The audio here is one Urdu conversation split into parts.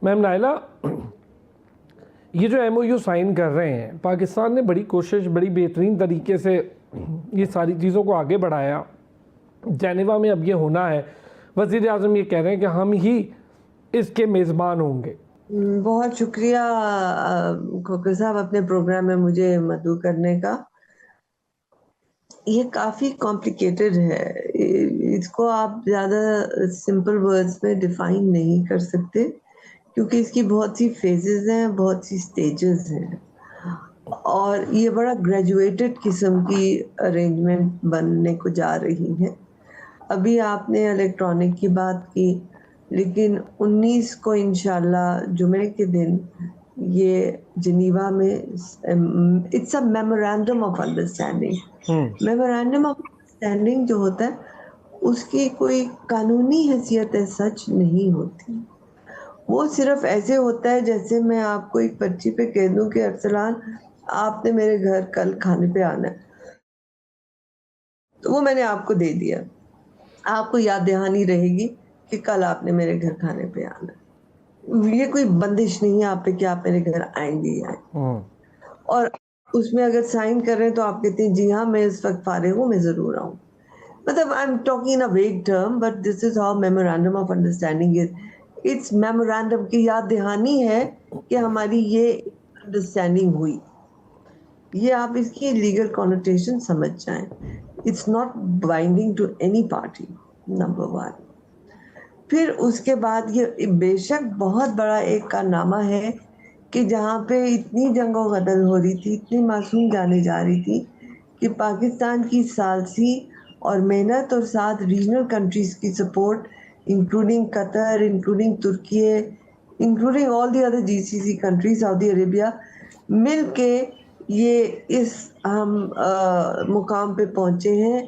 میم نائلہ، یہ جو ایم او یو سائن کر رہے ہیں، پاکستان نے بڑی کوشش، بڑی بہترین طریقے سے یہ ساری چیزوں کو آگے بڑھایا. جنیوا میں اب یہ ہونا ہے، وزیر اعظم یہ کہہ رہے ہیں کہ ہم ہی اس کے میزبان ہوں گے. بہت شکریہ کھوکر صاحب اپنے پروگرام میں مجھے مدعو کرنے کا. یہ کافی کمپلیکیٹڈ ہے، اس کو آپ زیادہ سمپل ورڈز میں ڈیفائن نہیں کر سکتے کیونکہ اس کی بہت سی فیزز ہیں، بہت سی سٹیجز ہیں، اور یہ بڑا گریجویٹڈ قسم کی ارینجمنٹ بننے کو جا رہی ہے. ابھی آپ نے الیکٹرانک کی بات کی، لیکن 19 کو انشاءاللہ جمعے کے دن یہ جنیوا میں it's a memorandum of understanding. Memorandum of understanding جو ہوتا ہے اس کی کوئی قانونی حیثیت سچ نہیں ہوتی. وہ صرف ایسے ہوتا ہے جیسے میں آپ کو ایک پرچی پہ کہہ دوں کہ ارسلان آپ نے میرے گھر کل کھانے پہ آنا ہے، تو وہ میں نے آپ کو دے دیا، آپ کو یاد دہانی رہے گی کہ کل آپ نے میرے گھر کھانے پہ آنا ہے. یہ کوئی بندش نہیں ہے آپ پہ کہ آپ میرے گھر آئیں گے یا اور اس میں اگر سائن کر رہے ہیں تو آپ کہتے ہیں جی ہاں میں اس وقت فارغ ہوں، میں ضرور آؤں. مطلب I am talking in a vague term but this is how memorandum of understanding is. It's memorandum کی یاد دہانی ہے کہ ہماری یہ انڈرسٹینڈنگ ہوئی. یہ آپ اس کی لیگل کونوٹیشن سمجھ جائیں. It's not binding to any party, number 1. پھر اس کے بعد یہ بے شک بہت بڑا ایک کارنامہ ہے کہ جہاں پہ اتنی جنگ و غدر ہو رہی تھی، اتنی معصوم جانے جا رہی تھی کہ پاکستان کی ثالثی اور محنت اور ساتھ ریجنل کنٹریز کی support including Qatar, including Turkey, including all the other G C C countries, Saudi Arabia, مل کے یہ اس ہم مقام پہ پہنچے ہیں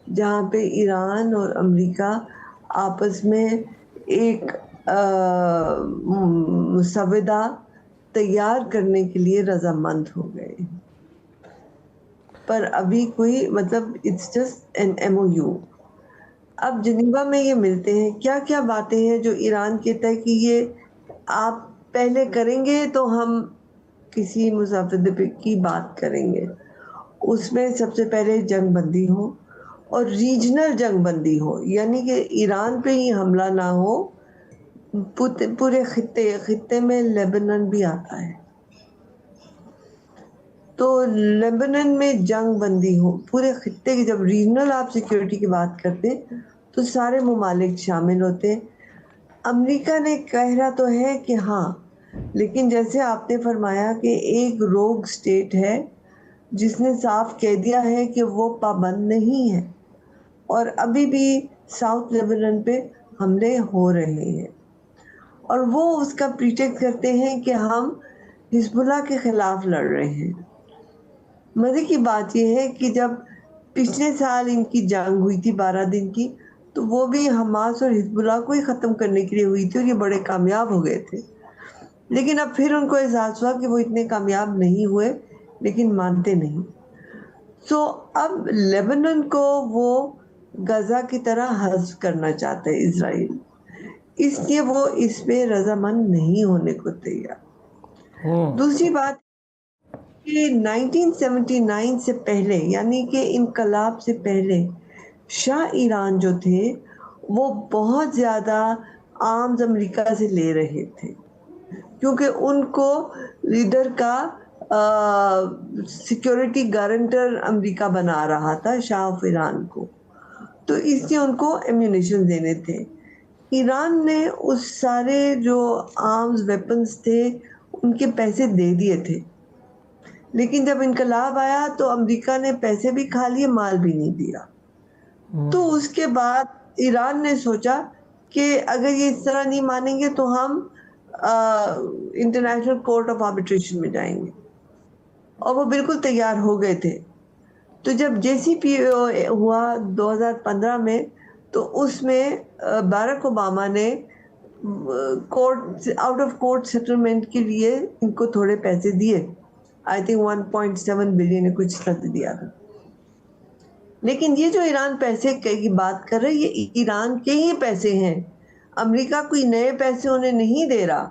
جہاں پہ ایران اور امریکہ آپس میں ایک مسودہ تیار کرنے کے لیے رضامند ہو گئے. پر ابھی کوئی مطلب it's just an M O U. اب جنیوا میں یہ ملتے ہیں، کیا کیا باتیں ہیں جو ایران کہتا ہے کہ یہ آپ پہلے کریں گے تو ہم کسی مسودے کی بات کریں گے. اس میں سب سے پہلے جنگ بندی ہو اور ریجنل جنگ بندی ہو، یعنی کہ ایران پہ ہی حملہ نہ ہو، پورے خطے میں لیبنان بھی آتا ہے تو لیبنان میں جنگ بندی ہو پورے خطے کی. جب ریجنل آپ سیکیورٹی کی بات کرتے تو سارے ممالک شامل ہوتے. امریکہ نے کہہ تو ہے کہ ہاں، لیکن جیسے آپ نے فرمایا کہ ایک روگ سٹیٹ ہے جس نے صاف کہہ دیا ہے کہ وہ پابند نہیں ہے، اور ابھی بھی ساؤتھ لیبنان پہ حملے ہو رہے ہیں، اور وہ اس کا پریٹیکٹ کرتے ہیں کہ ہم حزب اللہ کے خلاف لڑ رہے ہیں. مزے کی بات یہ ہے کہ جب پچھلے سال ان کی جنگ ہوئی تھی 12 دن کی، تو وہ بھی حماس اور حزب اللہ کو ہی ختم کرنے کے لیے ہوئی تھی اور یہ بڑے کامیاب ہو گئے تھے. لیکن اب پھر ان کو احساس ہوا کہ وہ اتنے کامیاب نہیں ہوئے، لیکن مانتے نہیں. سو اب لیبنان کو وہ غزہ کی طرح حذف کرنا چاہتے ہیں اسرائیل، اس لیے وہ اس پہ رضامند نہیں ہونے کو تیار. دوسری بات کہ 1979 سے پہلے، یعنی کہ انقلاب سے پہلے، شاہ ایران جو تھے وہ بہت زیادہ آرمز امریکہ سے لے رہے تھے کیونکہ ان کو لیڈر کا سیکیورٹی گارنٹر امریکہ بنا رہا تھا شاہ آف ایران کو، تو اس لیے ان کو ایمونیشن دینے تھے. ایران نے اس سارے جو آرمز ویپنز تھے ان کے پیسے دے دیے تھے، لیکن جب انقلاب آیا تو امریکہ نے پیسے بھی کھا لیے، مال بھی نہیں دیا. تو اس کے بعد ایران نے سوچا کہ اگر یہ اس طرح نہیں مانیں گے تو ہم انٹرنیشنل کورٹ آف آربیٹریشن میں جائیں گے، اور وہ بالکل تیار ہو گئے تھے. تو جب جے سی پی ہوا 2015 میں، تو اس میں باراک اوباما نے آؤٹ آف کورٹ سیٹلمنٹ کے لیے ان کو تھوڑے پیسے دیے، آئی تھنک 1.7 بلین کچھ خرچ دیا تھا. لیکن یہ جو ایران پیسے کی بات کر رہے، یہ ایران کے ہی پیسے ہیں، امریکہ کوئی نئے پیسے انہیں نہیں دے رہا.